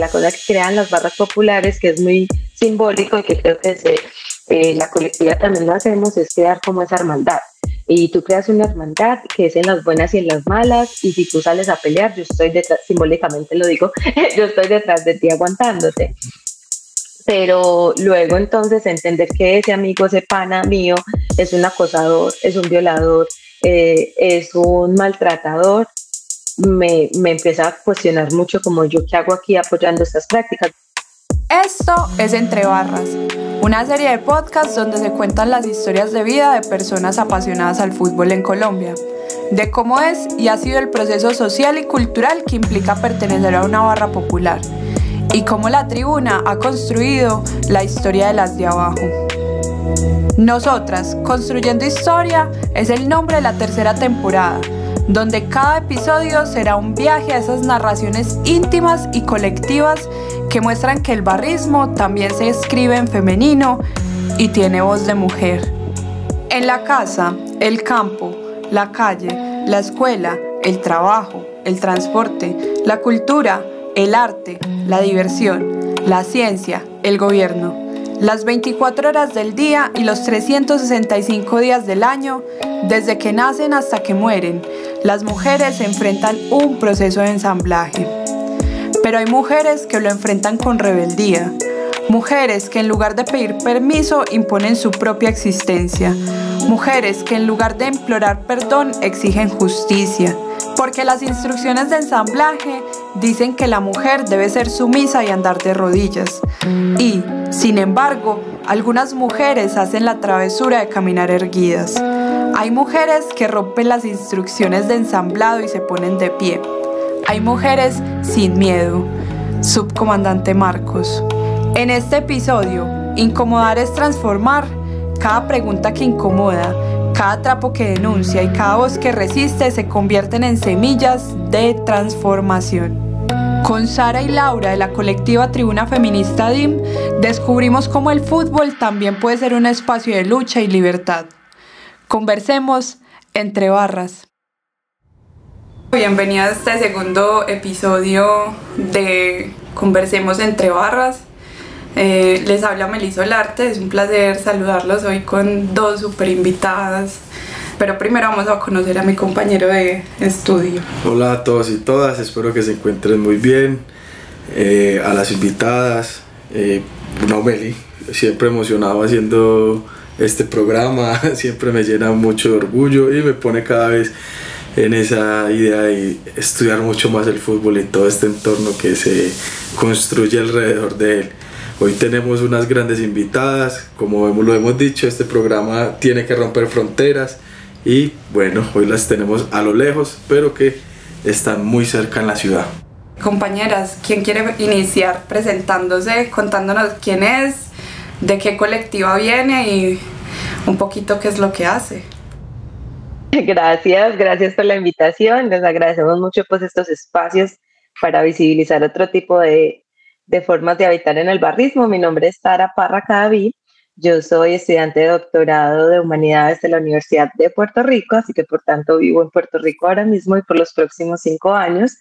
la cosa que crean las barras populares, que es muy simbólico y que creo que la colectiva también lo hacemos, es crear como esa hermandad. Y tú creas una hermandad que es en las buenas y en las malas, y si tú sales a pelear, yo estoy detrás, simbólicamente lo digo, yo estoy detrás de ti aguantándote. Pero luego entonces entender que ese amigo, ese pana mío, es un acosador, es un violador, es un maltratador, me empieza a cuestionar mucho como yo qué hago aquí apoyando estas prácticas. Esto es Entre Barras, una serie de podcasts donde se cuentan las historias de vida de personas apasionadas al fútbol en Colombia, de cómo es y ha sido el proceso social y cultural que implica pertenecer a una barra popular, y cómo la tribuna ha construido la historia de las de abajo. Nosotras, Construyendo Historia, es el nombre de la tercera temporada, donde cada episodio será un viaje a esas narraciones íntimas y colectivas que muestran que el barrismo también se escribe en femenino y tiene voz de mujer. En la casa, el campo, la calle, la escuela, el trabajo, el transporte, la cultura, el arte, la diversión, la ciencia, el gobierno, las 24 horas del día y los 365 días del año, desde que nacen hasta que mueren, las mujeres enfrentan un proceso de ensamblaje. Pero hay mujeres que lo enfrentan con rebeldía, mujeres que en lugar de pedir permiso imponen su propia existencia, mujeres que en lugar de implorar perdón exigen justicia, porque las instrucciones de ensamblaje dicen que la mujer debe ser sumisa y andar de rodillas. Y, sin embargo, algunas mujeres hacen la travesura de caminar erguidas. Hay mujeres que rompen las instrucciones de ensamblado y se ponen de pie. Hay mujeres sin miedo. Subcomandante Marcos. En este episodio, Incomodar es transformar, cada pregunta que incomoda, cada trapo que denuncia y cada voz que resiste se convierten en semillas de transformación. Con Sara y Laura de la colectiva Tribuna Feminista DIM, descubrimos cómo el fútbol también puede ser un espacio de lucha y libertad. Conversemos entre barras. Bienvenida a este segundo episodio de Conversemos entre barras. Les habla Melissa Olarte, es un placer saludarlos hoy con dos super invitadas, pero primero vamos a conocer a mi compañero de estudio. Hola a todos y todas, espero que se encuentren muy bien. A las invitadas, Meli, siempre emocionado haciendo este programa, siempre me llena mucho de orgullo y me pone cada vez en esa idea de estudiar mucho más el fútbol y todo este entorno que se construye alrededor de él. Hoy tenemos unas grandes invitadas, como lo hemos dicho, este programa tiene que romper fronteras y bueno, hoy las tenemos a lo lejos, pero que están muy cerca en la ciudad. Compañeras, ¿quién quiere iniciar presentándose, contándonos quién es, de qué colectiva viene y un poquito qué es lo que hace? Gracias por la invitación, les agradecemos mucho pues estos espacios para visibilizar otro tipo de formas de habitar en el barrismo. Mi nombre es Sara Parra Cadavid, yo soy estudiante de doctorado de Humanidades de la Universidad de Puerto Rico, así que por tanto vivo en Puerto Rico ahora mismo y por los próximos 5 años.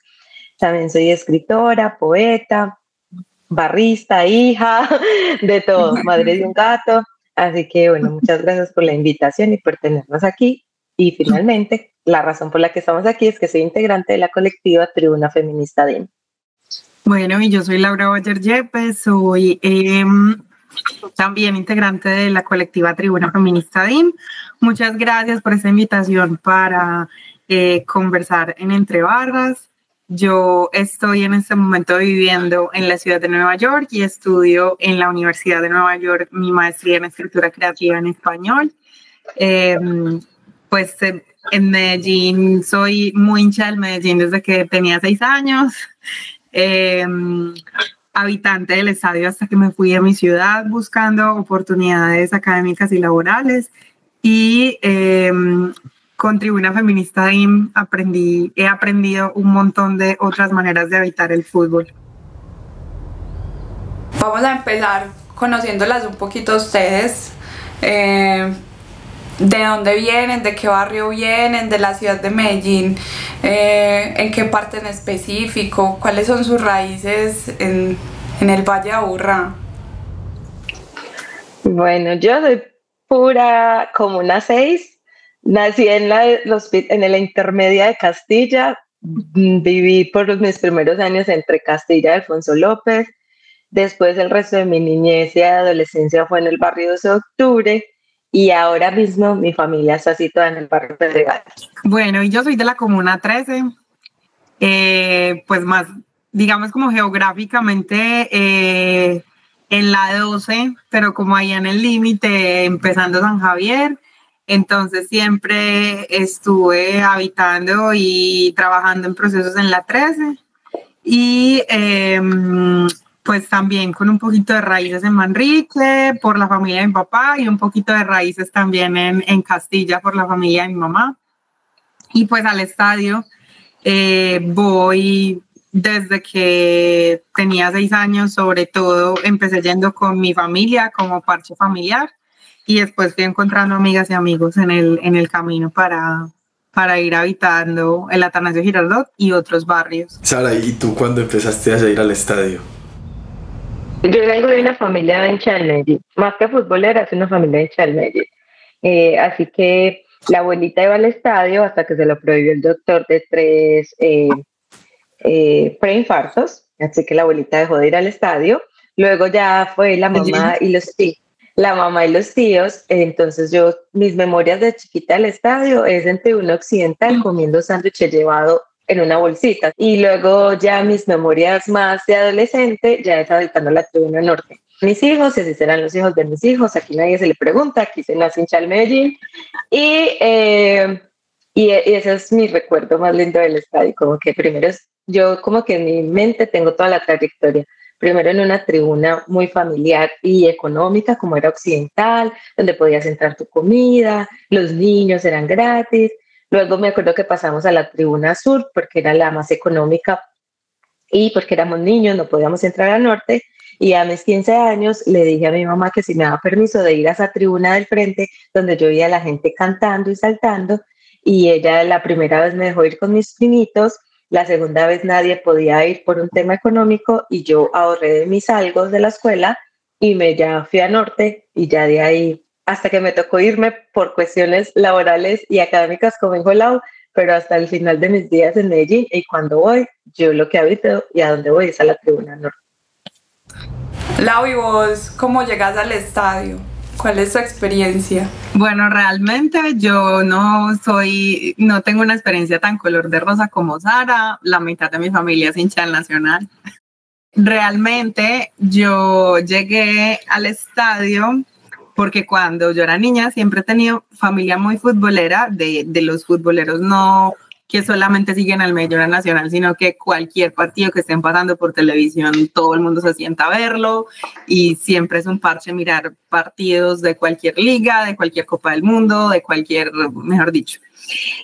También soy escritora, poeta, barrista, hija, de todo, madre de un gato, así que bueno, muchas gracias por la invitación y por tenernos aquí. Y finalmente, la razón por la que estamos aquí es que soy integrante de la colectiva Tribuna Feminista DIM. Bueno, y yo soy Laura Boyer Yepes, soy también integrante de la colectiva Tribuna Feminista DIM. Muchas gracias por esta invitación para conversar en Entre Barras. Yo estoy en este momento viviendo en la ciudad de Nueva York y estudio en la Universidad de Nueva York mi maestría en escritura creativa en español. Pues en Medellín soy muy hincha del Medellín desde que tenía 6 años. Habitante del estadio hasta que me fui a mi ciudad buscando oportunidades académicas y laborales y con Tribuna Feminista DIM he aprendido un montón de otras maneras de habitar el fútbol. Vamos a empezar conociéndolas un poquito a ustedes. ¿De dónde vienen? ¿De qué barrio vienen? ¿De la ciudad de Medellín? ¿En qué parte en específico? ¿Cuáles son sus raíces en el Valle de Aburrá? Bueno, yo soy pura Comuna 6. Nací en la intermedia de Castilla. Viví por mis primeros años entre Castilla y Alfonso López. Después el resto de mi niñez y adolescencia fue en el barrio 12 de Octubre. Y ahora mismo mi familia está situada en el barrio Pedregal. Bueno, y yo soy de la Comuna 13. Pues más, digamos como geográficamente en la 12, pero como allá en el límite, empezando San Javier. Entonces siempre estuve habitando y trabajando en procesos en la 13 y pues también con un poquito de raíces en Manrique por la familia de mi papá y un poquito de raíces también en Castilla por la familia de mi mamá. Y pues al estadio voy desde que tenía 6 años, sobre todo empecé yendo con mi familia como parche familiar. Y después fui encontrando amigas y amigos en el camino para ir habitando el Atanasio Girardot y otros barrios. Sara, ¿y tú cuándo empezaste a ir al estadio? Yo vengo de una familia hincha del Medellín, más que futbolera, es una familia hincha del Medellín. Así que la abuelita iba al estadio hasta que se lo prohibió el doctor de 3 preinfartos, así que la abuelita dejó de ir al estadio. Luego ya fue la mamá y los tíos. La mamá y los tíos, entonces mis memorias de chiquita del estadio es en Tribuna Occidental comiendo sándwiches llevado en una bolsita, y luego ya mis memorias más de adolescente ya es habitando la Tribuna Norte. Mis hijos, y así serán los hijos de mis hijos, aquí nadie se le pregunta, aquí se nace hincha del Medellín, y ese es mi recuerdo más lindo del estadio, como que primero yo como que en mi mente tengo toda la trayectoria. Primero en una tribuna muy familiar y económica, como era Occidental, donde podías entrar tu comida, los niños eran gratis. Luego me acuerdo que pasamos a la tribuna sur, porque era la más económica y porque éramos niños, no podíamos entrar al norte. Y a mis 15 años le dije a mi mamá que si me daba permiso de ir a esa tribuna del frente, donde yo veía a la gente cantando y saltando. Y ella la primera vez me dejó ir con mis primitos. La segunda vez nadie podía ir por un tema económico y yo ahorré de mis algos de la escuela y ya fui a Norte, y ya de ahí hasta que me tocó irme por cuestiones laborales y académicas como en Jolao, pero hasta el final de mis días en Medellín. Y cuando voy, yo lo que habito y a donde voy es a la Tribuna Norte. Lau, ¿y vos cómo llegas al estadio? ¿Cuál es tu experiencia? Bueno, realmente yo no tengo una experiencia tan color de rosa como Sara. La mitad de mi familia es hincha del Nacional. Realmente yo llegué al estadio porque cuando yo era niña siempre he tenido familia muy futbolera, de los futboleros no que solamente siguen al Medellín Nacional, sino que cualquier partido que estén pasando por televisión, todo el mundo se sienta a verlo, y siempre es un parche mirar partidos de cualquier liga, de cualquier Copa del Mundo, de cualquier, mejor dicho.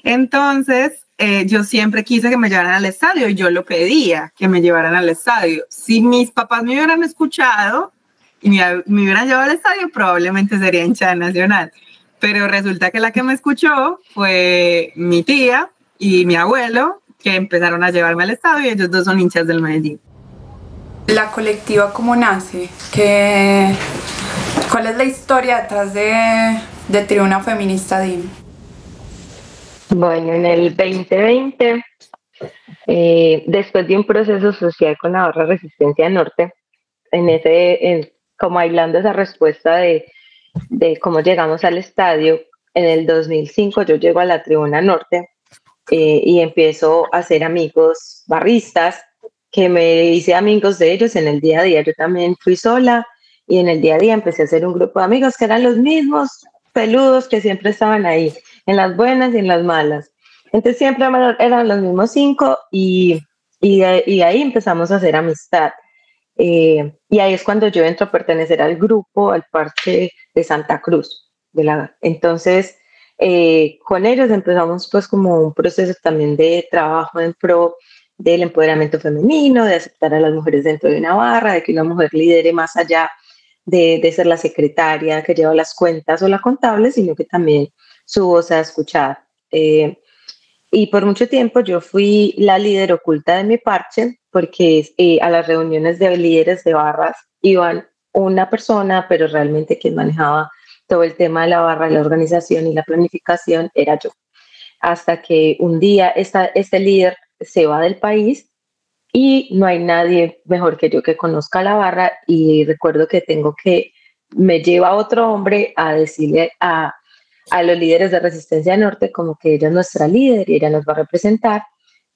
Entonces, yo siempre quise que me llevaran al estadio, y yo lo pedía, que me llevaran al estadio. Si mis papás me hubieran escuchado y me hubieran llevado al estadio, probablemente sería hincha del Nacional. Pero resulta que la que me escuchó fue mi tía y mi abuelo, que empezaron a llevarme al estadio, y ellos dos son hinchas del Medellín. ¿La colectiva cómo nace? ¿Cuál es la historia detrás de Tribuna Feminista DIM? Bueno, en el 2020, después de un proceso social con la Barra Resistencia Norte, como aislando esa respuesta de cómo llegamos al estadio, en el 2005 yo llego a la Tribuna Norte, y empiezo a hacer amigos barristas, que me hice amigos de ellos en el día a día. Yo también fui sola, y en el día a día empecé a hacer un grupo de amigos que eran los mismos peludos que siempre estaban ahí, en las buenas y en las malas. Entonces siempre eran los mismos 5, y ahí empezamos a hacer amistad. Y ahí es cuando yo entro a pertenecer al grupo, al parche de Santa Cruz. Entonces, con ellos empezamos pues como un proceso también de trabajo en pro del empoderamiento femenino, de aceptar a las mujeres dentro de una barra, de que una mujer lidere más allá de ser la secretaria que lleva las cuentas o la contable, sino que también su voz sea escuchada. Y por mucho tiempo yo fui la líder oculta de mi parche, porque a las reuniones de líderes de barras iban una persona, pero realmente quien manejaba todo el tema de la barra, la organización y la planificación era yo. Hasta que un día este líder se va del país y no hay nadie mejor que yo que conozca la barra, y recuerdo que me lleva otro hombre a decirle a los líderes de Resistencia Norte como que ella es nuestra líder y ella nos va a representar.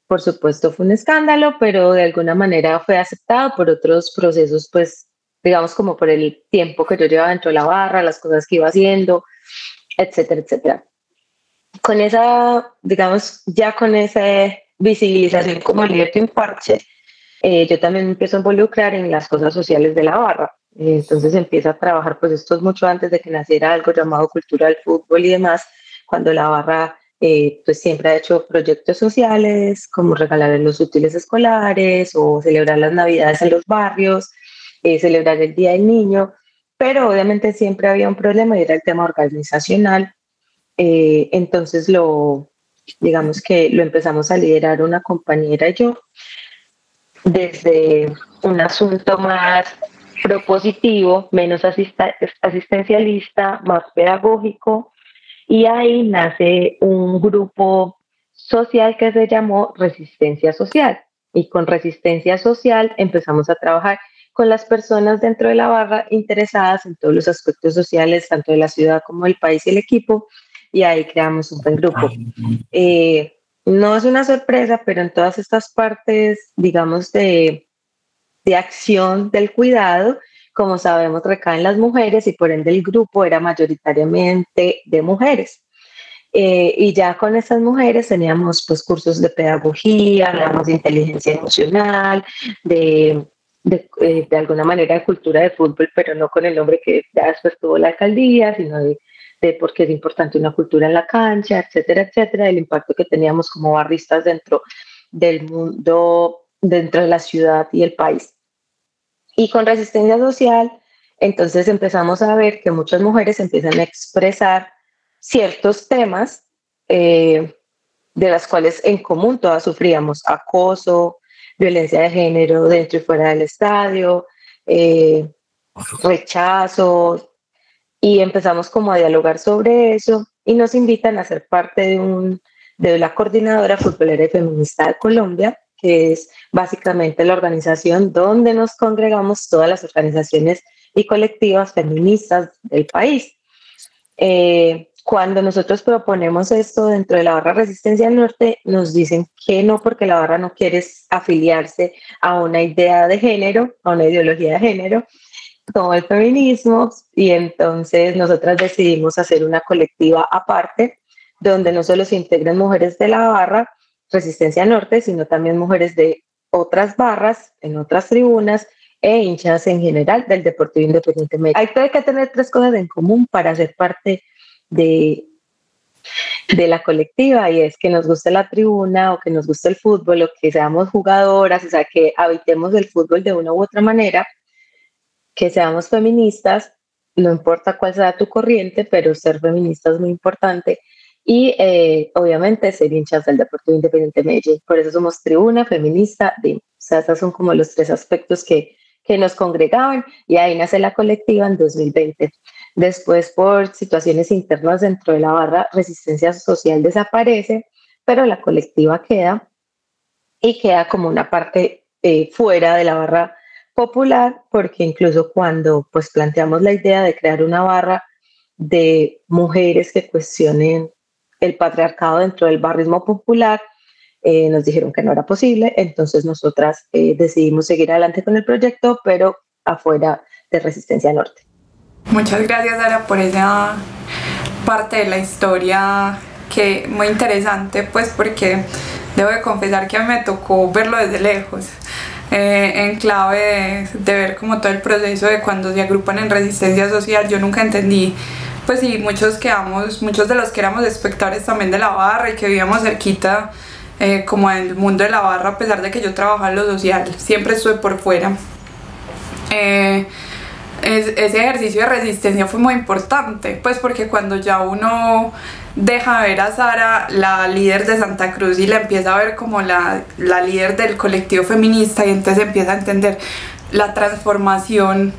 Por supuesto fue un escándalo, pero de alguna manera fue aceptado por otros procesos, pues digamos como por el tiempo que yo llevaba dentro de la barra, las cosas que iba haciendo, etcétera, etcétera. Con esa, digamos, ya con esa visibilización como líder de un parche, yo también me empiezo a involucrar en las cosas sociales de la barra. Entonces empiezo a trabajar, pues esto es mucho antes de que naciera algo llamado cultura del fútbol y demás, cuando la barra pues siempre ha hecho proyectos sociales, como regalar los útiles escolares o celebrar las navidades en los barrios, celebrar el Día del Niño, pero obviamente siempre había un problema y era el tema organizacional. Entonces digamos que lo empezamos a liderar una compañera y yo, desde un asunto más propositivo, menos asistencialista, más pedagógico, y ahí nace un grupo social que se llamó Resistencia Social, y con Resistencia Social empezamos a trabajar con las personas dentro de la barra interesadas en todos los aspectos sociales, tanto de la ciudad como del país y el equipo, y ahí creamos un buen grupo. No es una sorpresa, pero en todas estas partes, digamos, de acción del cuidado, como sabemos, recaen las mujeres y por ende el grupo era mayoritariamente de mujeres. Y ya con esas mujeres teníamos pues cursos de pedagogía, hablamos de inteligencia emocional, de alguna manera de cultura de fútbol, pero no con el nombre que ya después tuvo la alcaldía, sino de por qué es importante una cultura en la cancha, etcétera, etcétera, el impacto que teníamos como barristas dentro del mundo, dentro de la ciudad y el país. Y con Resistencia Social, entonces empezamos a ver que muchas mujeres empiezan a expresar ciertos temas de las cuales en común todas sufríamos: acoso, violencia de género dentro y fuera del estadio, rechazo, y empezamos como a dialogar sobre eso y nos invitan a ser parte de la Coordinadora Futbolera y Feminista de Colombia, que es básicamente la organización donde nos congregamos todas las organizaciones y colectivas feministas del país. Cuando nosotros proponemos esto dentro de la barra Resistencia Norte, nos dicen que no, porque la barra no quiere afiliarse a una idea de género, a una ideología de género, como el feminismo, y entonces nosotras decidimos hacer una colectiva aparte, donde no solo se integran mujeres de la barra Resistencia Norte, sino también mujeres de otras barras, en otras tribunas, e hinchas en general del Deportivo Independiente Medellín. Hay que tener tres cosas en común para ser parte de la colectiva, y es que nos guste la tribuna, o que nos guste el fútbol, o que seamos jugadoras, o sea, que habitemos el fútbol de una u otra manera, que seamos feministas, no importa cuál sea tu corriente, pero ser feminista es muy importante, y obviamente ser hinchas del Deportivo Independiente Medellín. Por eso somos tribuna, feminista, DIM. O sea, esos son como los tres aspectos que nos congregaban, y ahí nace la colectiva en 2020. Después, por situaciones internas dentro de la barra, Resistencia Social desaparece, pero la colectiva queda, y queda como una parte fuera de la barra popular, porque incluso cuando pues planteamos la idea de crear una barra de mujeres que cuestionen el patriarcado dentro del barrismo popular, nos dijeron que no era posible. Entonces nosotras decidimos seguir adelante con el proyecto, pero afuera de Resistencia Norte. Muchas gracias, Sara, por esa parte de la historia, que muy interesante, pues porque debo de confesar que a mí me tocó verlo desde lejos, en clave de ver como todo el proceso de cuando se agrupan en Resistencia Social. Yo nunca entendí, pues sí, muchos de los que éramos espectadores también de la barra y que vivíamos cerquita, como en el mundo de la barra, a pesar de que yo trabajaba en lo social, siempre estuve por fuera. ese ejercicio de resistencia fue muy importante, pues porque cuando ya uno deja de ver a Sara, la líder de Santa Cruz, y la empieza a ver como la líder del colectivo feminista, y entonces empieza a entender la transformación,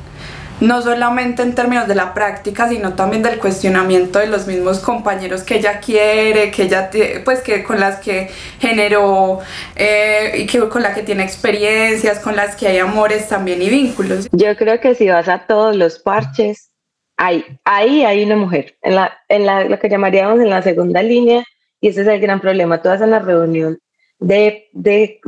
no solamente en términos de la práctica, sino también del cuestionamiento de los mismos compañeros que ella quiere, que ella, pues que con las que generó y que con las que tiene experiencias, con las que hay amores también y vínculos. Yo creo que si vas a todos los parches, ahí hay una mujer, lo que llamaríamos en la segunda línea, y ese es el gran problema. Tú vas a la reunión de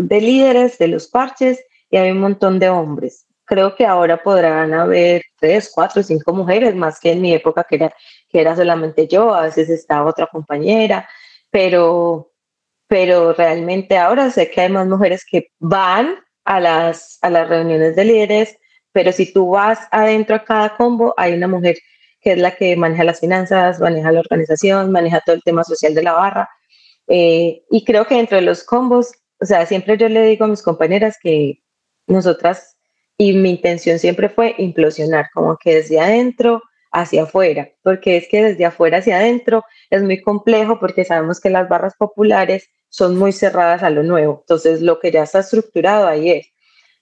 líderes de los parches y hay un montón de hombres. Creo que ahora podrán haber 3, 4, 5 mujeres, más que en mi época que era solamente yo, a veces estaba otra compañera, pero realmente ahora sé que hay más mujeres que van a las reuniones de líderes, pero si tú vas adentro a cada combo, hay una mujer que es la que maneja las finanzas, maneja la organización, maneja todo el tema social de la barra, y creo que dentro de los combos, o sea, siempre yo le digo a mis compañeras que nosotras, y mi intención siempre fue implosionar, como que desde adentro hacia afuera, porque es que desde afuera hacia adentro es muy complejo, porque sabemos que las barras populares son muy cerradas a lo nuevo, entonces lo que ya está estructurado ahí es.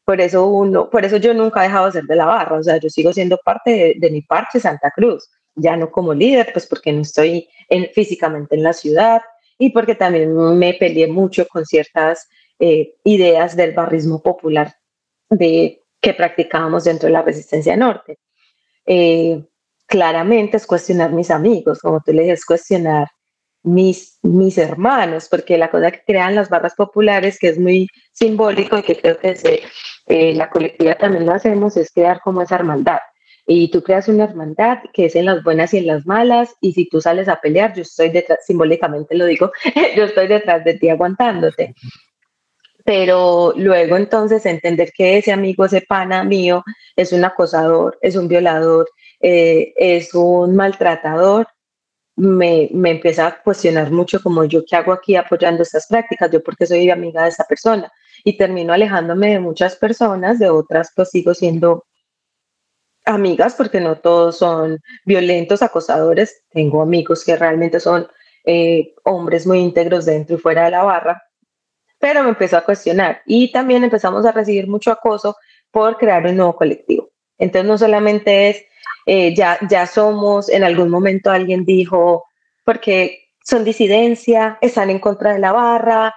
Por eso yo nunca he dejado de ser de la barra, o sea, yo sigo siendo parte de mi parche Santa Cruz, ya no como líder, pues porque no estoy físicamente en la ciudad, y porque también me peleé mucho con ciertas ideas del barrismo popular que practicábamos dentro de la Resistencia Norte. Claramente es cuestionar mis amigos, como tú le dices, cuestionar mis hermanos, porque la cosa que crean las barras populares, que es muy simbólico y que creo que la colectiva también lo hacemos, es crear como esa hermandad. Y tú creas una hermandad que es en las buenas y en las malas, y si tú sales a pelear, yo estoy detrás, simbólicamente lo digo, yo estoy detrás de ti aguantándote. Pero luego entonces entender que ese amigo, ese pana mío, es un acosador, es un violador, es un maltratador, me empieza a cuestionar mucho como yo qué hago aquí apoyando estas prácticas, yo porque soy amiga de esta persona, y termino alejándome de muchas personas, de otras pues sigo siendo amigas porque no todos son violentos, acosadores, tengo amigos que realmente son hombres muy íntegros dentro y fuera de la barra, pero me empezó a cuestionar, y también empezamos a recibir mucho acoso por crear un nuevo colectivo. Entonces no solamente es, ya somos, en algún momento alguien dijo, porque son disidencia, están en contra de la barra,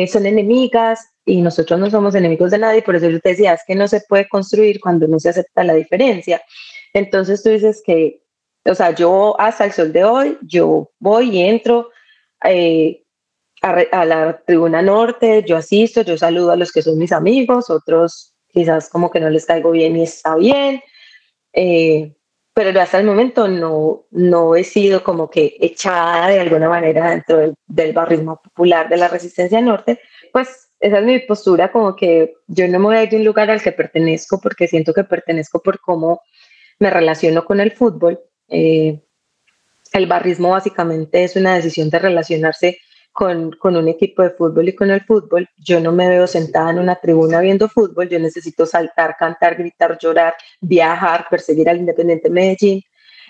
son enemigas, y nosotros no somos enemigos de nadie, por eso yo te decía, es que no se puede construir cuando no se acepta la diferencia. Entonces tú dices que, o sea, yo hasta el sol de hoy, yo voy y entro, a la tribuna norte, yo asisto, yo saludo a los que son mis amigos, otros quizás como que no les caigo bien y está bien, pero hasta el momento no he sido como que echada de alguna manera dentro del barrismo popular de la Resistencia Norte. Pues esa es mi postura, como que yo no me voy a ir de un lugar al que pertenezco porque siento que pertenezco por cómo me relaciono con el fútbol. El barrismo básicamente es una decisión de relacionarse con un equipo de fútbol y con el fútbol. Yo no me veo sentada en una tribuna viendo fútbol, yo necesito saltar, cantar, gritar, llorar, viajar, perseguir al Independiente Medellín,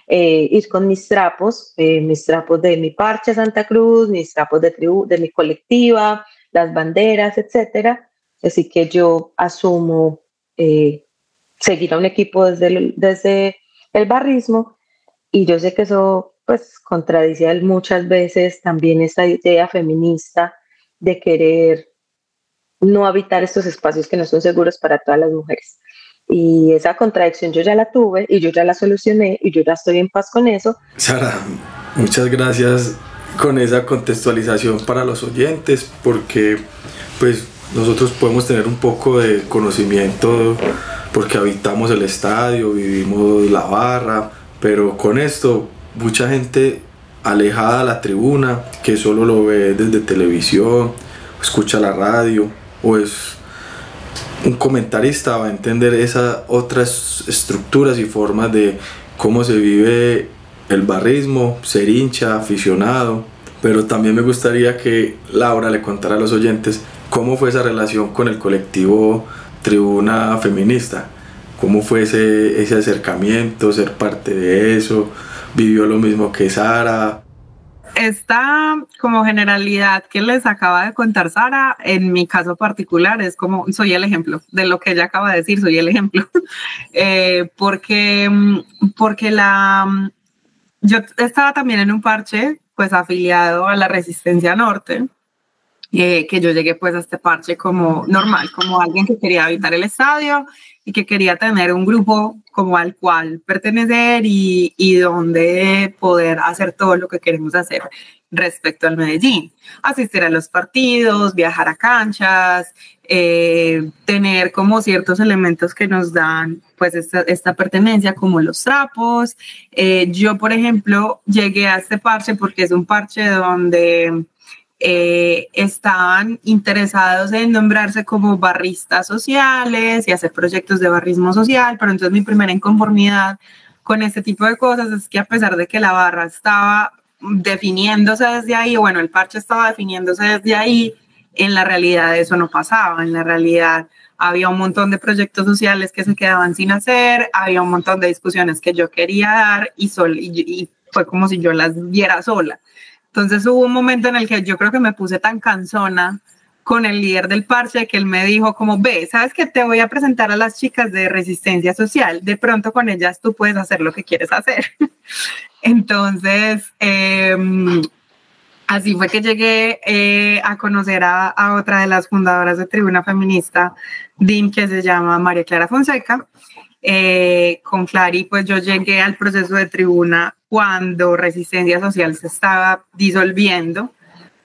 ir con mis trapos de mi parche Santa Cruz, mis trapos de mi colectiva, las banderas, etcétera. Así que yo asumo seguir a un equipo desde el barrismo, y yo sé que eso pues contradice muchas veces también esta idea feminista de querer no habitar estos espacios que no son seguros para todas las mujeres. Y esa contradicción yo ya la tuve y yo ya la solucioné y yo ya estoy en paz con eso. Sara, muchas gracias con esa contextualización para los oyentes, porque pues nosotros podemos tener un poco de conocimiento porque habitamos el estadio, vivimos la barra, pero con esto mucha gente alejada de la tribuna, que solo lo ve desde televisión, escucha la radio o es un comentarista, va a entender esas otras estructuras y formas de cómo se vive el barrismo, ser hincha, aficionado. Pero también me gustaría que Laura le contara a los oyentes cómo fue esa relación con el colectivo Tribuna Feminista, ¿Cómo fue ese acercamiento, ser parte de eso? ¿Vivió lo mismo que Sara? Esta como generalidad que les acaba de contar Sara, en mi caso particular es como soy el ejemplo de lo que ella acaba de decir, soy el ejemplo. Porque yo estaba también en un parche pues afiliado a la Resistencia Norte, que yo llegué pues a este parche como normal, como alguien que quería habitar el estadio y que quería tener un grupo como al cual pertenecer y donde poder hacer todo lo que queremos hacer respecto al Medellín, asistir a los partidos, viajar a canchas, tener como ciertos elementos que nos dan pues esta pertenencia como los trapos. Yo por ejemplo llegué a este parche porque es un parche donde estaban interesados en nombrarse como barristas sociales y hacer proyectos de barrismo social, pero entonces mi primera inconformidad con este tipo de cosas es que a pesar de que la barra estaba definiéndose desde ahí, bueno, el parche estaba definiéndose desde ahí, en la realidad eso no pasaba, en la realidad había un montón de proyectos sociales que se quedaban sin hacer, había un montón de discusiones que yo quería dar y fue como si yo las viera sola. Entonces hubo un momento en el que yo creo que me puse tan cansona con el líder del parche que él me dijo como, ve, ¿sabes qué? Te voy a presentar a las chicas de Resistencia Social. De pronto con ellas tú puedes hacer lo que quieres hacer. Entonces, así fue que llegué a conocer a otra de las fundadoras de Tribuna Feminista, DIM, que se llama María Clara Fonseca. Con Clary, pues yo llegué al proceso de Tribuna cuando Resistencia Social se estaba disolviendo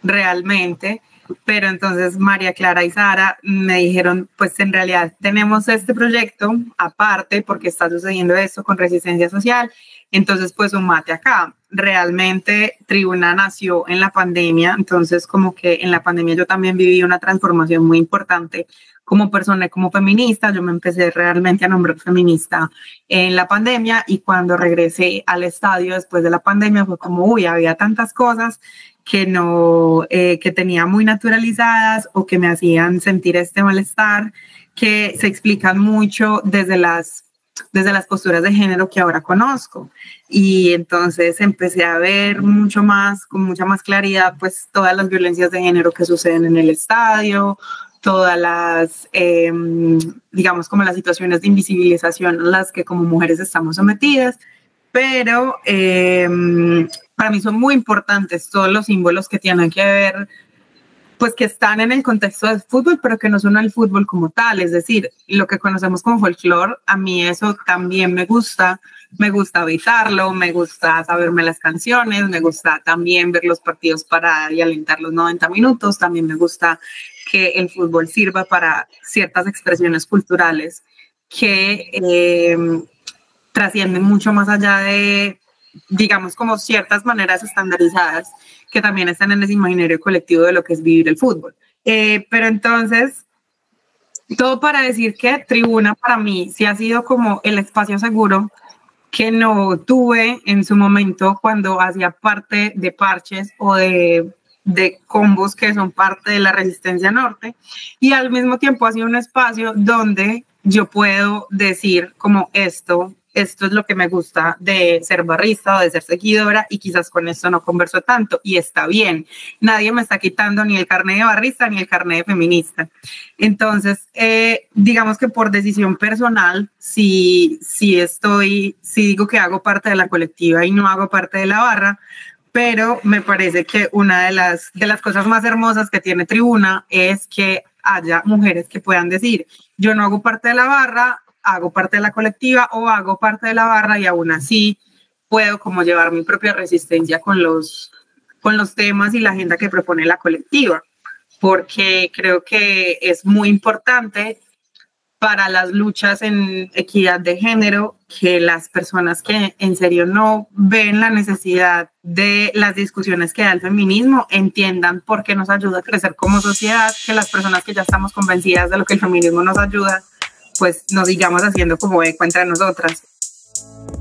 realmente, pero entonces María Clara y Sara me dijeron, pues en realidad tenemos este proyecto aparte porque está sucediendo esto con Resistencia Social, entonces pues sumate acá. Realmente Tribuna nació en la pandemia, entonces como que en la pandemia yo también viví una transformación muy importante como persona y como feminista. Yo me empecé realmente a nombrar feminista en la pandemia y cuando regresé al estadio después de la pandemia fue como, uy, había tantas cosas que no, que tenía muy naturalizadas o que me hacían sentir este malestar que se explican mucho desde las posturas de género que ahora conozco. Y entonces empecé a ver mucho más, con mucha más claridad, pues todas las violencias de género que suceden en el estadio, todas las, digamos, como las situaciones de invisibilización a las que como mujeres estamos sometidas, pero para mí son muy importantes todos los símbolos que tienen que ver, pues que están en el contexto del fútbol, pero que no son el fútbol como tal, es decir, lo que conocemos como folclore, a mí eso también me gusta habitarlo, me gusta saberme las canciones, me gusta también ver los partidos para y alentar los 90 minutos, también me gusta que el fútbol sirva para ciertas expresiones culturales que trascienden mucho más allá de, digamos, como ciertas maneras estandarizadas que también están en ese imaginario colectivo de lo que es vivir el fútbol. Pero entonces, todo para decir que Tribuna para mí sí ha sido como el espacio seguro que no tuve en su momento cuando hacía parte de parches o de combos que son parte de la Resistencia Norte, y al mismo tiempo ha sido un espacio donde yo puedo decir como esto es lo que me gusta de ser barrista o de ser seguidora, y quizás con esto no converso tanto, y está bien. Nadie me está quitando ni el carnet de barrista ni el carnet de feminista. Entonces, digamos que por decisión personal, si digo que hago parte de la colectiva y no hago parte de la barra, pero me parece que una de las cosas más hermosas que tiene Tribuna es que haya mujeres que puedan decir, yo no hago parte de la barra, hago parte de la colectiva, o hago parte de la barra y aún así puedo como llevar mi propia resistencia con los temas y la agenda que propone la colectiva, porque creo que es muy importante para las luchas en equidad de género que las personas que en serio no ven la necesidad de las discusiones que da el feminismo entiendan por qué nos ayuda a crecer como sociedad, que las personas que ya estamos convencidas de lo que el feminismo nos ayuda, pues nos sigamos haciendo como eco entre nosotras.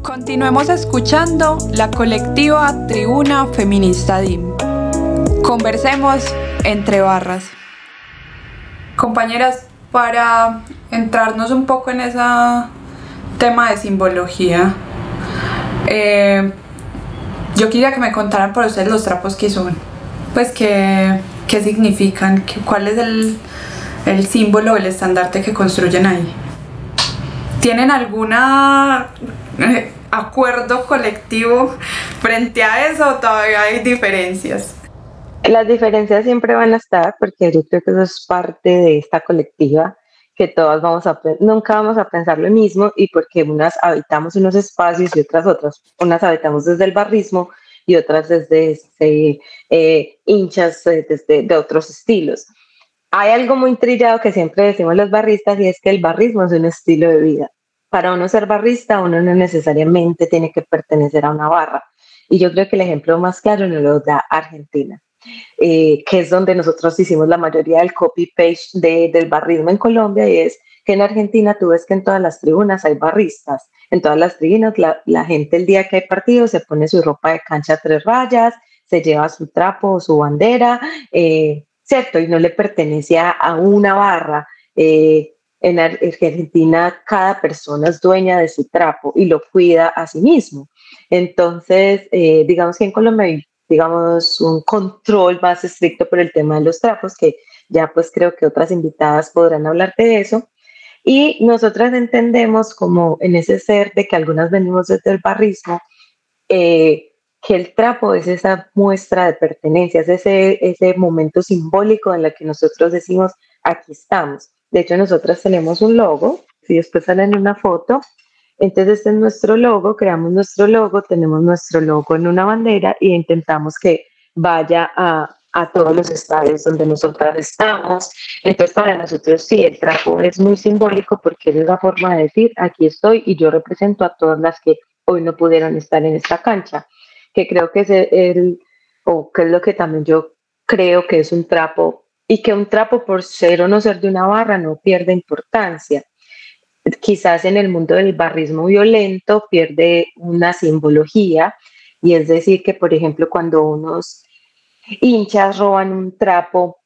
Continuemos escuchando la colectiva Tribuna Feminista DIM. Conversemos entre barras. Compañeras, para entrarnos un poco en esa tema de simbología, yo quería que me contaran por ustedes los trapos que son, pues qué significan, cuál es el símbolo, el estandarte que construyen ahí. ¿Tienen alguna acuerdo colectivo frente a eso o todavía hay diferencias? Las diferencias siempre van a estar, porque yo creo que eso es parte de esta colectiva, que todas nunca vamos a pensar lo mismo, y porque unas habitamos unos espacios y otras. Unas habitamos desde el barrismo y otras desde hinchas de otros estilos. Hay algo muy trillado que siempre decimos los barristas, y es que el barrismo es un estilo de vida. Para uno ser barrista, uno no necesariamente tiene que pertenecer a una barra. Y yo creo que el ejemplo más claro nos lo da Argentina, que es donde nosotros hicimos la mayoría del copy-paste del barrismo en Colombia, y es que en Argentina tú ves que en todas las tribunas hay barristas. En todas las tribunas la gente, el día que hay partido, se pone su ropa de cancha 3 rayas, se lleva su trapo o su bandera, ¿cierto? Y no le pertenece a una barra. En Argentina cada persona es dueña de su trapo y lo cuida a sí mismo. Entonces, digamos que en Colombia hay, digamos, un control más estricto por el tema de los trapos, que ya pues creo que otras invitadas podrán hablarte de eso. Y nosotras entendemos como en ese ser de que algunas venimos desde el barrismo, que el trapo es esa muestra de pertenencia, es ese momento simbólico en el que nosotros decimos, aquí estamos. De hecho, nosotras tenemos un logo, si después salen una foto. Entonces, este es nuestro logo, creamos nuestro logo, tenemos nuestro logo en una bandera y intentamos que vaya a todos los estadios donde nosotras estamos. Entonces, para nosotros sí, el trapo es muy simbólico, porque es la forma de decir, aquí estoy y yo represento a todas las que hoy no pudieron estar en esta cancha, que creo que es que es lo que también yo creo que es un trapo, y que un trapo, por ser o no ser de una barra, no pierde importancia. Quizás en el mundo del barrismo violento pierde una simbología, y es decir que, por ejemplo, cuando unos hinchas roban un trapo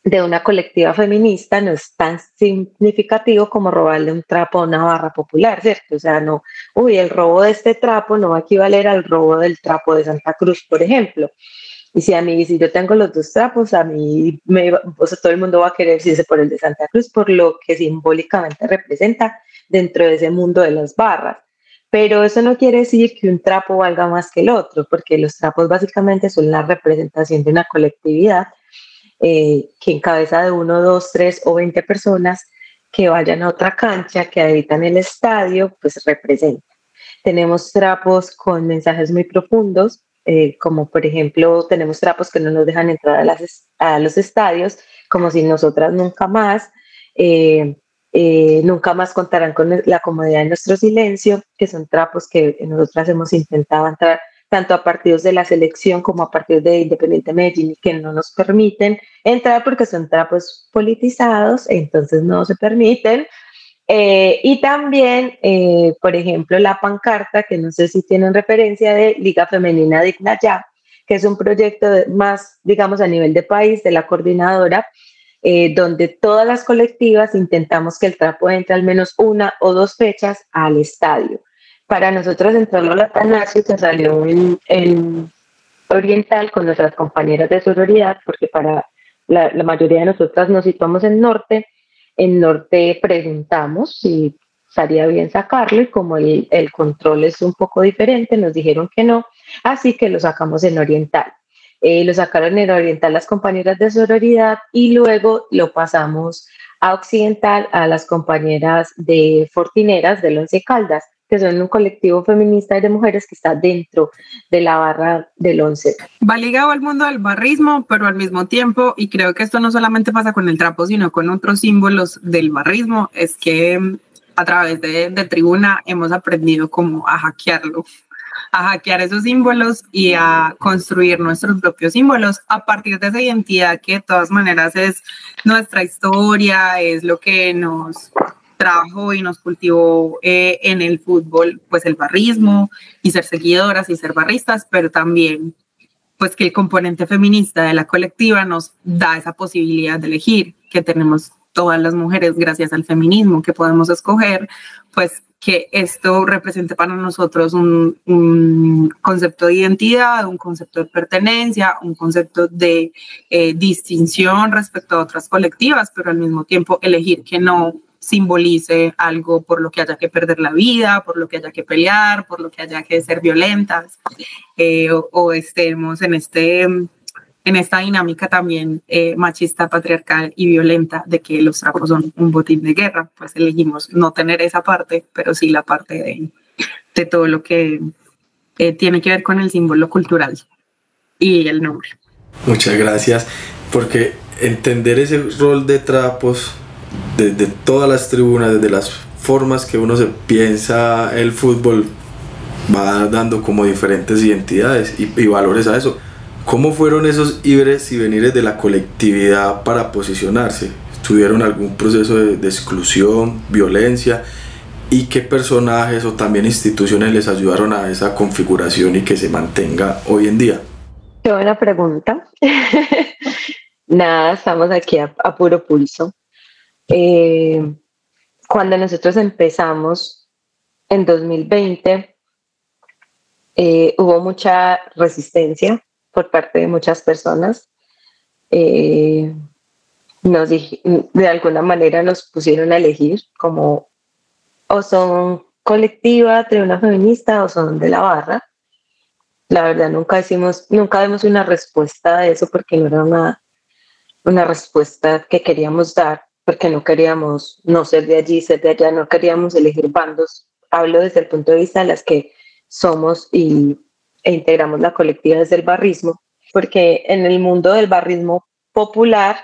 de una colectiva feminista, no es tan significativo como robarle un trapo a una barra popular, ¿cierto? O sea, no, el robo de este trapo no va a equivaler al robo del trapo de Santa Cruz, por ejemplo. Y si yo tengo los dos trapos, a mí, todo el mundo va a querer irse por el de Santa Cruz, por lo que simbólicamente representa dentro de ese mundo de las barras. Pero eso no quiere decir que un trapo valga más que el otro, porque los trapos básicamente son la representación de una colectividad, que en cabeza de 1, 2, 3 o 20 personas que vayan a otra cancha, que habitan el estadio, pues representa. Tenemos trapos con mensajes muy profundos, como por ejemplo tenemos trapos que no nos dejan entrar a los estadios, como si nosotras nunca más contarán con la comodidad de nuestro silencio, que son trapos que nosotras hemos intentado entrar tanto a partidos de la selección como a partidos de Independiente Medellín, que no nos permiten entrar porque son trapos politizados, entonces no se permiten. Y también, por ejemplo, la pancarta, que no sé si tienen referencia, de Liga Femenina Digna Ya, que es un proyecto más, digamos, a nivel de país, de la coordinadora, donde todas las colectivas intentamos que el trapo entre al menos 1 o 2 fechas al estadio. Para nosotros entrarlo al Atanasio, se salió en Oriental con nuestras compañeras de sororidad, porque para la mayoría de nosotras nos situamos en Norte. En Norte preguntamos si estaría bien sacarlo, y como el control es un poco diferente, nos dijeron que no, así que lo sacamos en Oriental. Lo sacaron en Oriental las compañeras de sororidad, y luego lo pasamos a Occidental a las compañeras de Fortineras del Once Caldas, que son un colectivo feminista de mujeres que está dentro de la barra del Once. Va ligado al mundo del barrismo, pero al mismo tiempo, y creo que esto no solamente pasa con el trapo, sino con otros símbolos del barrismo, es que a través de Tribuna hemos aprendido como a hackearlo, a hackear esos símbolos y a construir nuestros propios símbolos a partir de esa identidad que de todas maneras es nuestra historia, es lo que nos trajo y nos cultivó en el fútbol, pues el barrismo, y ser seguidoras y ser barristas, pero también pues que el componente feminista de la colectiva nos da esa posibilidad de elegir, que tenemos todas las mujeres gracias al feminismo que podemos escoger, pues que esto represente para nosotros un concepto de identidad, un concepto de pertenencia, un concepto de distinción respecto a otras colectivas, pero al mismo tiempo elegir que no simbolice algo por lo que haya que perder la vida, por lo que haya que pelear, por lo que haya que ser violentas, o estemos en esta dinámica también machista, patriarcal y violenta de que los trapos son un botín de guerra. Pues elegimos no tener esa parte, pero sí la parte de todo lo que tiene que ver con el símbolo cultural y el nombre. Muchas gracias, porque entender ese rol de trapos desde todas las tribunas, desde las formas que uno se piensa el fútbol, va dando como diferentes identidades y valores a eso. ¿Cómo fueron esos ires y venires de la colectividad para posicionarse? ¿Tuvieron algún proceso de exclusión, violencia? ¿Y qué personajes o también instituciones les ayudaron a esa configuración y que se mantenga hoy en día? Qué buena pregunta. Nada, estamos aquí a puro pulso. Cuando nosotros empezamos en 2020, hubo mucha resistencia por parte de muchas personas. De alguna manera nos pusieron a elegir como o son colectiva, tribuna feminista o son de la barra. La verdad nunca dimos una respuesta a eso porque no era una respuesta que queríamos dar, porque no queríamos no ser de allí, ser de allá, no queríamos elegir bandos. Hablo desde el punto de vista de las que somos e integramos la colectiva desde el barrismo, porque en el mundo del barrismo popular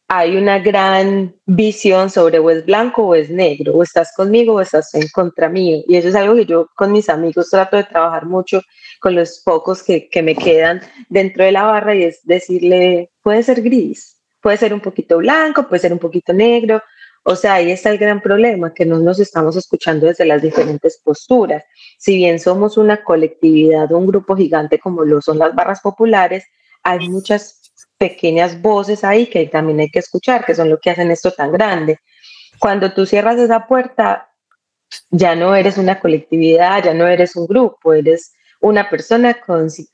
hay una gran visión sobre o es blanco o es negro, o estás conmigo o estás en contra mío, y eso es algo que yo con mis amigos trato de trabajar mucho, con los pocos que me quedan dentro de la barra, y es decirle, puede ser gris, puede ser un poquito blanco, puede ser un poquito negro. O sea, ahí está el gran problema, que no nos estamos escuchando desde las diferentes posturas. Si bien somos una colectividad, un grupo gigante como lo son las barras populares, hay muchas pequeñas voces ahí que también hay que escuchar, que son lo que hacen esto tan grande. Cuando tú cierras esa puerta, ya no eres una colectividad, ya no eres un grupo, eres una persona,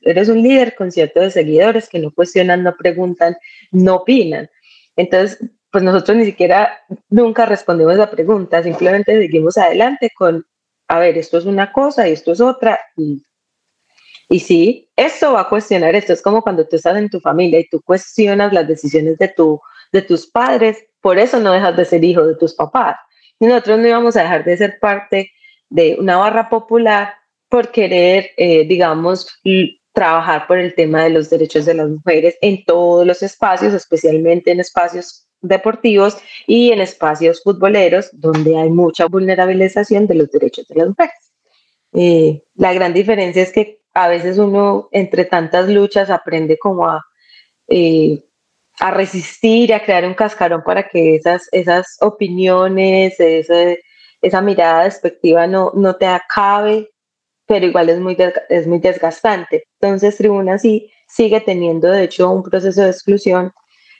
eres un líder con ciertos seguidores que no cuestionan, no preguntan, no opinan. Entonces, pues nosotros ni siquiera nunca respondemos a preguntas, simplemente seguimos adelante con, a ver, esto es una cosa y esto es otra, y sí, esto va a cuestionar esto. Es como cuando tú estás en tu familia y tú cuestionas las decisiones de tus padres, por eso no dejas de ser hijo de tus papás. Y nosotros no íbamos a dejar de ser parte de una barra popular por querer, digamos, trabajar por el tema de los derechos de las mujeres en todos los espacios, especialmente en espacios deportivos y en espacios futboleros donde hay mucha vulnerabilización de los derechos de las mujeres. La gran diferencia es que a veces uno entre tantas luchas aprende como a resistir, a crear un cascarón para que esas opiniones, esa mirada despectiva no te acabe, pero igual es muy desgastante. Entonces Tribuna sí sigue teniendo de hecho un proceso de exclusión.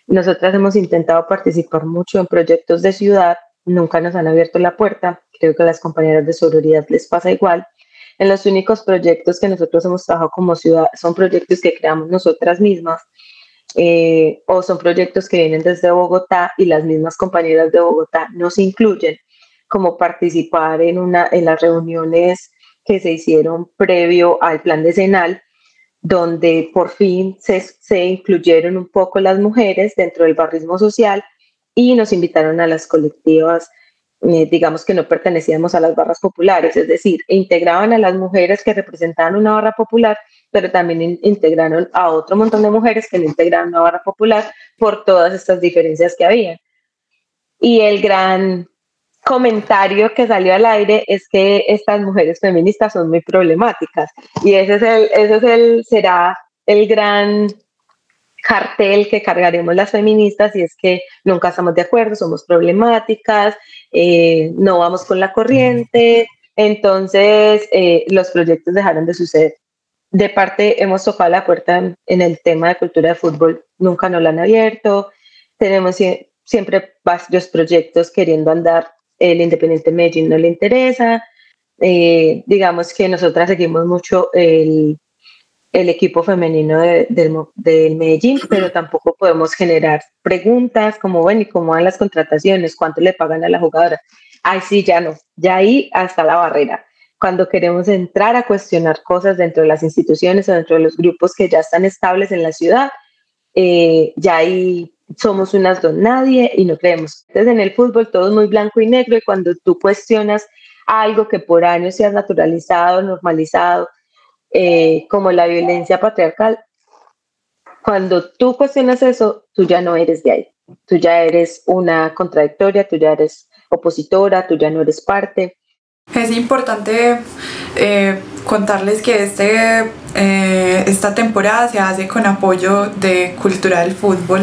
Nosotras hemos intentado participar mucho en proyectos de ciudad, nunca nos han abierto la puerta, creo que a las compañeras de sororidad les pasa igual. En los únicos proyectos que nosotros hemos trabajado como ciudad son proyectos que creamos nosotras mismas, o son proyectos que vienen desde Bogotá y las mismas compañeras de Bogotá nos incluyen, como participar en las reuniones que se hicieron previo al plan decenal, donde por fin se incluyeron un poco las mujeres dentro del barrismo social y nos invitaron a las colectivas, digamos que no pertenecíamos a las barras populares, es decir, integraban a las mujeres que representaban una barra popular, pero también integraron a otro montón de mujeres que no integraban una barra popular por todas estas diferencias que había. Y el gran comentario que salió al aire es que estas mujeres feministas son muy problemáticas, y será el gran cartel que cargaremos las feministas, y es que nunca estamos de acuerdo, somos problemáticas, no vamos con la corriente. Entonces los proyectos dejaron de suceder. De parte hemos tocado la puerta en el tema de cultura de fútbol, nunca nos la han abierto. siempre varios proyectos queriendo andar, el Independiente Medellín no le interesa, digamos que nosotras seguimos mucho el equipo femenino del Medellín, pero tampoco podemos generar preguntas como, bueno, ¿y cómo van las contrataciones? ¿Cuánto le pagan a la jugadora? Ay, sí, ya no, ya ahí hasta la barrera. Cuando queremos entrar a cuestionar cosas dentro de las instituciones o dentro de los grupos que ya están estables en la ciudad, ya ahí somos unas don nadie y no creemos. Entonces en el fútbol todo es muy blanco y negro y cuando tú cuestionas algo que por años se ha naturalizado, normalizado, como la violencia patriarcal, cuando tú cuestionas eso, tú ya no eres de ahí. Tú ya eres una contradictoria, tú ya eres opositora, tú ya no eres parte. Es importante contarles que esta temporada se hace con apoyo de Cultura del Fútbol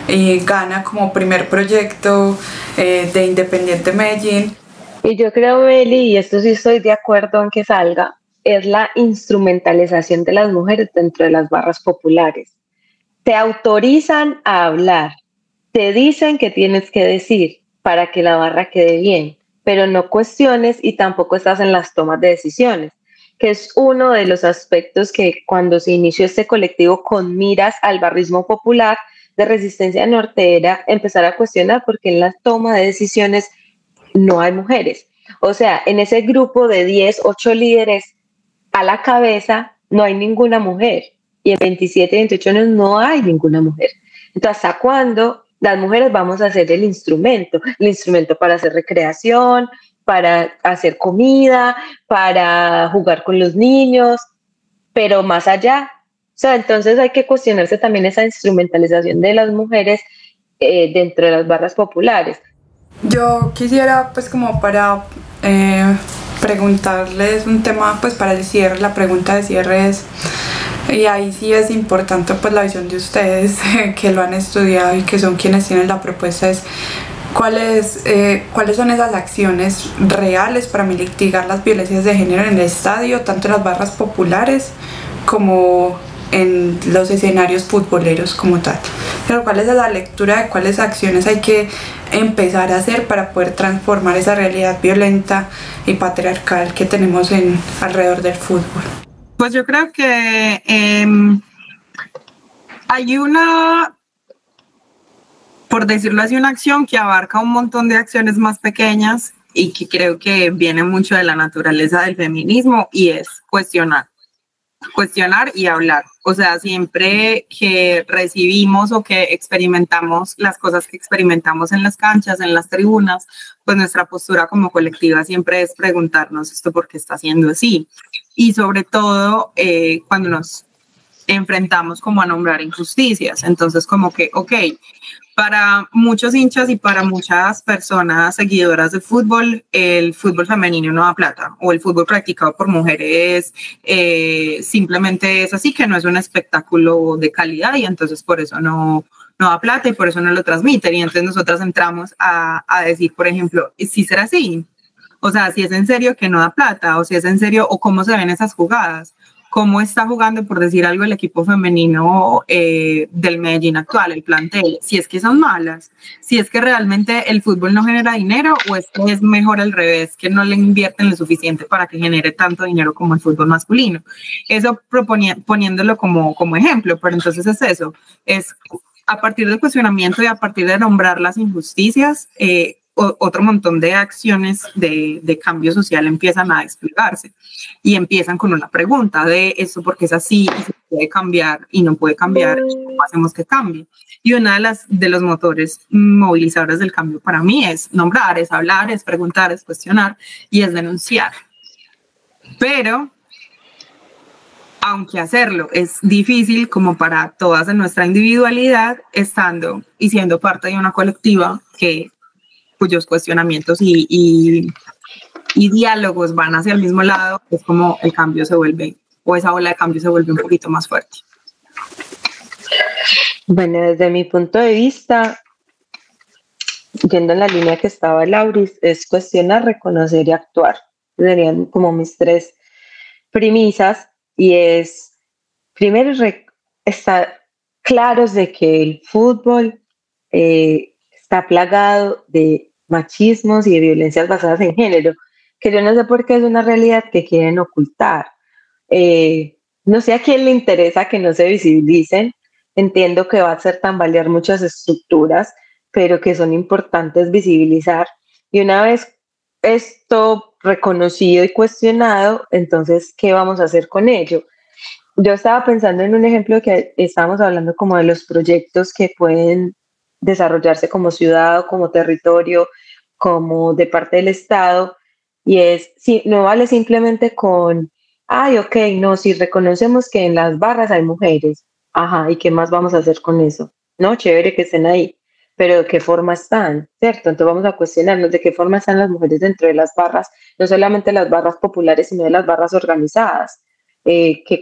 y gana como primer proyecto de Independiente Medellín. Y yo creo, Beli, y esto sí estoy de acuerdo en que salga, es la instrumentalización de las mujeres dentro de las barras populares. Te autorizan a hablar, te dicen que tienes que decir para que la barra quede bien, pero no cuestiones y tampoco estás en las tomas de decisiones, que es uno de los aspectos que cuando se inició este colectivo con miras al barrismo popular de Resistencia Norte era empezar a cuestionar porque en la toma de decisiones no hay mujeres. O sea, en ese grupo de 10, 8 líderes a la cabeza no hay ninguna mujer y en 27, 28 años no hay ninguna mujer. Entonces, ¿hasta cuándo las mujeres vamos a hacer el instrumento para hacer recreación, para hacer comida, para jugar con los niños, pero más allá? O sea, entonces hay que cuestionarse también esa instrumentalización de las mujeres dentro de las barras populares. Yo quisiera pues como para preguntarles un tema pues para el cierre, la pregunta de cierre es, y ahí sí es importante pues la visión de ustedes que lo han estudiado y que son quienes tienen la propuesta, es cuáles son esas acciones reales para mitigar las violencias de género en el estadio, tanto en las barras populares como en los escenarios futboleros como tal. Pero cuál es la lectura de cuáles acciones hay que empezar a hacer para poder transformar esa realidad violenta y patriarcal que tenemos alrededor del fútbol. Pues yo creo que hay una, por decirlo así, una acción que abarca un montón de acciones más pequeñas y que creo que viene mucho de la naturaleza del feminismo y es cuestionar y hablar. O sea, siempre que recibimos o que experimentamos las cosas que experimentamos en las canchas, en las tribunas, pues nuestra postura como colectiva siempre es preguntarnos esto por qué está siendo así. Y sobre todo cuando nos enfrentamos como a nombrar injusticias. Entonces como que, ok, para muchos hinchas y para muchas personas seguidoras del fútbol, el fútbol femenino no da plata o el fútbol practicado por mujeres simplemente es así, que no es un espectáculo de calidad y entonces por eso no da plata y por eso no lo transmiten. Y entonces nosotras entramos a decir, por ejemplo, ¿sí será así? O sea, si es en serio que no da plata o si es en serio o cómo se ven esas jugadas. ¿Cómo está jugando, por decir algo, el equipo femenino del Medellín actual, el plantel? Si es que son malas, si es que realmente el fútbol no genera dinero o es que es mejor al revés, que no le invierten lo suficiente para que genere tanto dinero como el fútbol masculino. Eso poniéndolo como ejemplo, pero entonces es eso, es a partir del cuestionamiento y a partir de nombrar las injusticias, otro montón de acciones de cambio social empiezan a desplegarse y empiezan con una pregunta de eso porque es así y se puede cambiar y no puede cambiar, ¿cómo hacemos que cambie? Y una de los motores movilizadores del cambio para mí es nombrar, es hablar, es preguntar, es cuestionar y es denunciar. Pero aunque hacerlo es difícil como para todas en nuestra individualidad, estando y siendo parte de una colectiva cuyos cuestionamientos y diálogos van hacia el mismo lado, es como el cambio se vuelve, o esa ola de cambio se vuelve un poquito más fuerte. Bueno, desde mi punto de vista, yendo en la línea que estaba Lauris, es cuestionar, reconocer y actuar. Serían como mis 3 premisas y es, primero, estar claros de que el fútbol está plagado de machismos y de violencias basadas en género, que yo no sé por qué es una realidad que quieren ocultar. No sé a quién le interesa que no se visibilicen. Entiendo que va a hacer tambalear muchas estructuras, pero que son importantes visibilizar. Y una vez esto reconocido y cuestionado, entonces, ¿qué vamos a hacer con ello? Yo estaba pensando en un ejemplo que estábamos hablando como de los proyectos que pueden desarrollarse como ciudad o como territorio, como de parte del Estado, y es, si, no vale simplemente con, ay, ok, no, si reconocemos que en las barras hay mujeres, ajá, ¿y qué más vamos a hacer con eso? No, chévere que estén ahí, pero ¿de qué forma están? ¿Cierto? Entonces vamos a cuestionarnos de qué forma están las mujeres dentro de las barras, no solamente las barras populares, sino de las barras organizadas.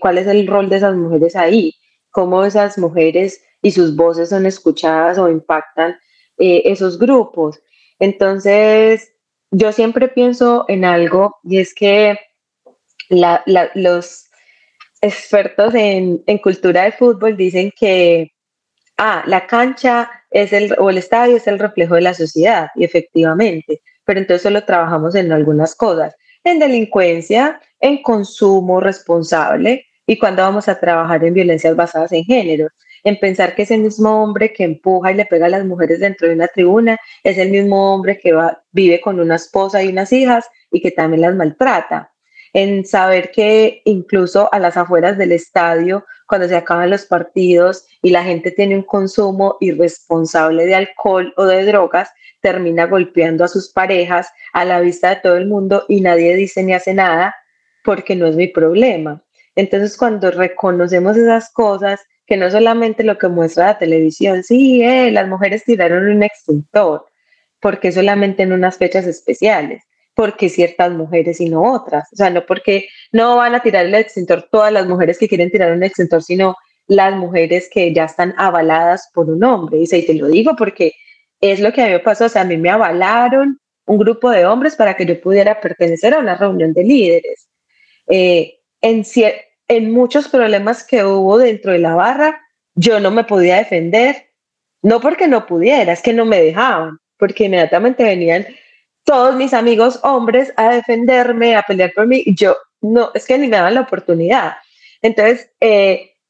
¿Cuál es el rol de esas mujeres ahí? ¿Cómo esas mujeres y sus voces son escuchadas o impactan esos grupos? Entonces, yo siempre pienso en algo, y es que los expertos en cultura de fútbol dicen que la cancha o el estadio es el reflejo de la sociedad, y efectivamente, pero entonces solo trabajamos en algunas cosas, en delincuencia, en consumo responsable, y cuando vamos a trabajar en violencias basadas en género, en pensar que ese mismo hombre que empuja y le pega a las mujeres dentro de una tribuna es el mismo hombre que vive con una esposa y unas hijas y que también las maltrata, en saber que incluso a las afueras del estadio, cuando se acaban los partidos y la gente tiene un consumo irresponsable de alcohol o de drogas, termina golpeando a sus parejas a la vista de todo el mundo y nadie dice ni hace nada porque no es mi problema. Entonces, cuando reconocemos esas cosas, que no solamente lo que muestra la televisión, sí, las mujeres tiraron un extintor, porque solamente en unas fechas especiales, porque ciertas mujeres y no otras, o sea, no porque no van a tirar el extintor todas las mujeres que quieren tirar un extintor, sino las mujeres que ya están avaladas por un hombre. Y te lo digo porque es lo que a mí me pasó, o sea, a mí me avalaron un grupo de hombres para que yo pudiera pertenecer a una reunión de líderes. En muchos problemas que hubo dentro de la barra, yo no me podía defender, no porque no pudiera, es que no me dejaban, porque inmediatamente venían todos mis amigos hombres a defenderme, a pelear por mí, y yo no, es que ni me daban la oportunidad. Entonces,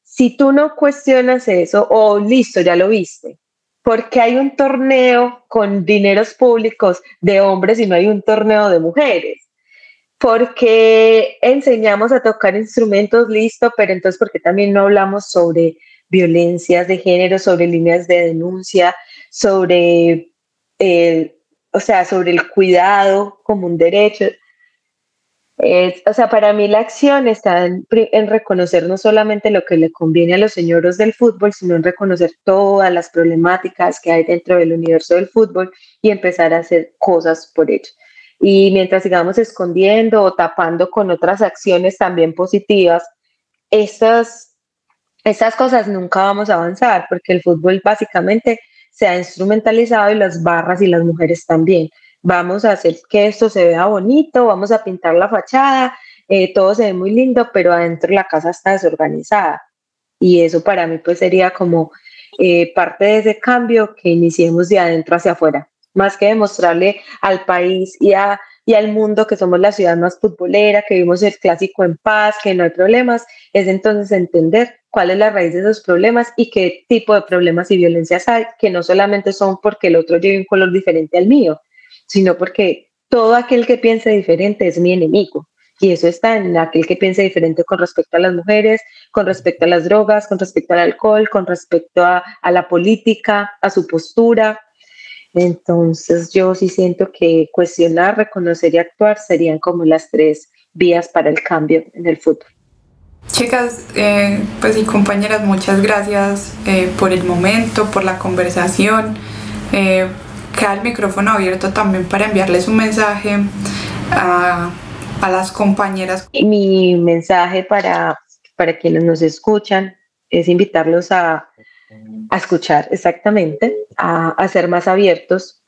si tú no cuestionas eso, o listo, ya lo viste, porque hay un torneo con dineros públicos de hombres y no hay un torneo de mujeres, porque enseñamos a tocar instrumentos, listo, pero entonces, ¿por qué también no hablamos sobre violencias de género, sobre líneas de denuncia, sobre sobre el cuidado como un derecho? Para mí la acción está en reconocer no solamente lo que le conviene a los señoros del fútbol, sino en reconocer todas las problemáticas que hay dentro del universo del fútbol y empezar a hacer cosas por ello. Y mientras sigamos escondiendo o tapando con otras acciones también positivas, estas cosas nunca vamos a avanzar, porque el fútbol básicamente se ha instrumentalizado y las barras y las mujeres también. Vamos a hacer que esto se vea bonito, vamos a pintar la fachada, todo se ve muy lindo, pero adentro la casa está desorganizada. Y eso para mí pues sería como parte de ese cambio, que iniciemos de adentro hacia afuera, más que demostrarle al país y al mundo que somos la ciudad más futbolera, que vivimos el clásico en paz, que no hay problemas, es entonces entender cuál es la raíz de esos problemas y qué tipo de problemas y violencias hay, que no solamente son porque el otro lleve un color diferente al mío, sino porque todo aquel que piense diferente es mi enemigo. Y eso está en aquel que piense diferente con respecto a las mujeres, con respecto a las drogas, con respecto al alcohol, con respecto a la política, a su postura. Entonces yo sí siento que cuestionar, reconocer y actuar serían como las 3 vías para el cambio en el fútbol. Chicas, pues y compañeras, muchas gracias por el momento, por la conversación. Queda el micrófono abierto también para enviarles un mensaje a las compañeras. Mi mensaje para quienes nos escuchan es invitarlos a escuchar, exactamente, a ser más abiertos.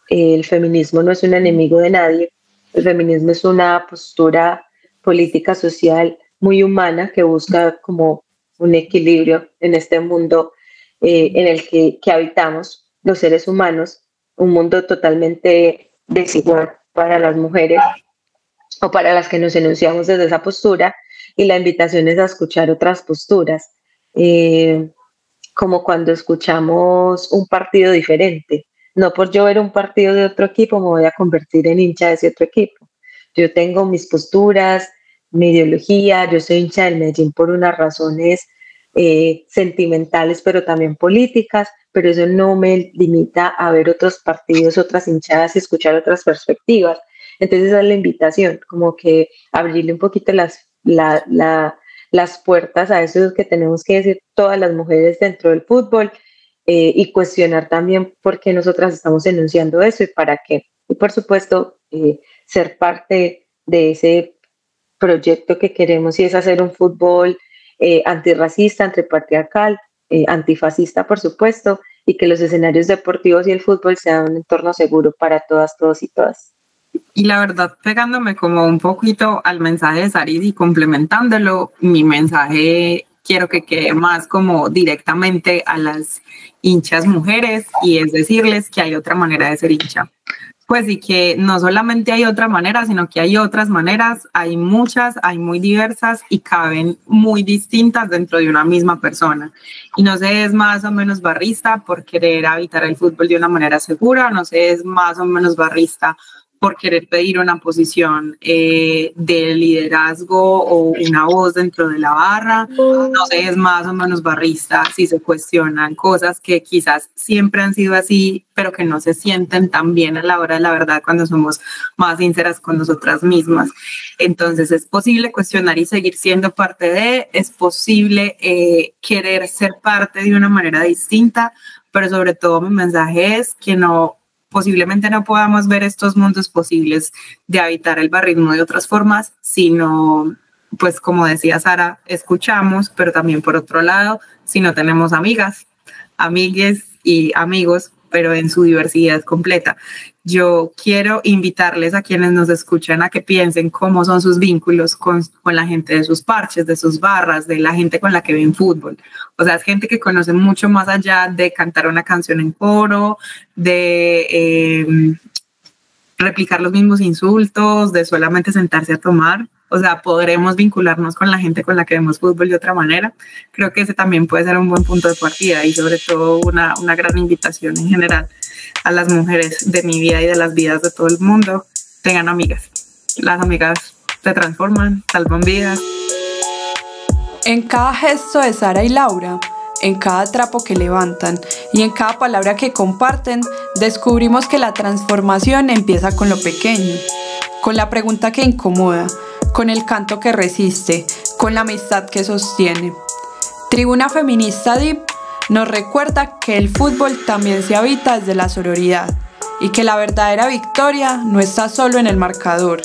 El feminismo no es un enemigo de nadie, el feminismo es una postura política, social, muy humana, que busca como un equilibrio en este mundo en el que habitamos los seres humanos, un mundo totalmente desigual para las mujeres o para las que nos enunciamos desde esa postura, y la invitación es a escuchar otras posturas, como cuando escuchamos un partido diferente. No por yo ver un partido de otro equipo me voy a convertir en hincha de ese otro equipo. Yo tengo mis posturas, mi ideología, yo soy hincha del Medellín por unas razones sentimentales, pero también políticas, pero eso no me limita a ver otros partidos, otras hinchadas y escuchar otras perspectivas. Entonces esa es la invitación, como que abrirle un poquito las puertas a eso que tenemos que decir todas las mujeres dentro del fútbol, y cuestionar también por qué nosotras estamos enunciando eso y para qué. Y por supuesto, ser parte de ese proyecto que queremos, y es hacer un fútbol antirracista, antipatriarcal, antifascista, por supuesto, y que los escenarios deportivos y el fútbol sean un entorno seguro para todas, todos y todas. Y la verdad, pegándome como un poquito al mensaje de Saris y complementándolo, mi mensaje quiero que quede más como directamente a las hinchas mujeres, y es decirles que hay otra manera de ser hincha. Pues y que no solamente hay otra manera, sino que hay otras maneras, hay muchas, hay muy diversas y caben muy distintas dentro de una misma persona. Y no se es más o menos barrista por querer habitar el fútbol de una manera segura, no se es más o menos barrista por querer pedir una posición de liderazgo o una voz dentro de la barra, no sé, es más o menos barrista si se cuestionan cosas que quizás siempre han sido así, pero que no se sienten tan bien a la hora de la verdad cuando somos más sinceras con nosotras mismas. Entonces es posible cuestionar y seguir siendo parte de, es posible querer ser parte de una manera distinta, pero sobre todo mi mensaje es que posiblemente no podamos ver estos mundos posibles de habitar el barrismo de otras formas, sino, pues como decía Sara, escuchamos, pero también por otro lado, si no tenemos amigas, amigues y amigos, pero en su diversidad completa. Yo quiero invitarles a quienes nos escuchan a que piensen cómo son sus vínculos con la gente de sus parches, de sus barras, de la gente con la que ven fútbol. O sea, es gente que conoce mucho más allá de cantar una canción en coro, de replicar los mismos insultos, de solamente sentarse a tomar. O sea, podremos vincularnos con la gente con la que vemos fútbol de otra manera. Creo que ese también puede ser un buen punto de partida, y sobre todo una gran invitación en general a las mujeres de mi vida y de las vidas de todo el mundo. Tengan amigas. Las amigas se transforman, salvan vidas. En cada gesto de Sara y Laura, en cada trapo que levantan y en cada palabra que comparten, descubrimos que la transformación empieza con lo pequeño, con la pregunta que incomoda, con el canto que resiste, con la amistad que sostiene. Tribuna Feminista DIP nos recuerda que el fútbol también se habita desde la sororidad, y que la verdadera victoria no está solo en el marcador,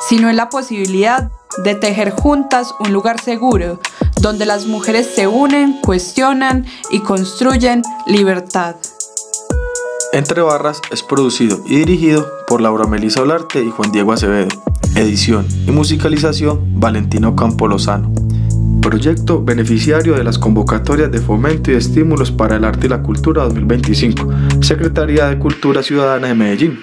sino en la posibilidad de tejer juntas un lugar seguro, donde las mujeres se unen, cuestionan y construyen libertad. Entre Barras es producido y dirigido por Laura Melisa Olarte y Juan Diego Acevedo. Edición y musicalización Valentino Campo Lozano. Proyecto beneficiario de las convocatorias de fomento y estímulos para el arte y la cultura 2025. Secretaría de Cultura Ciudadana de Medellín.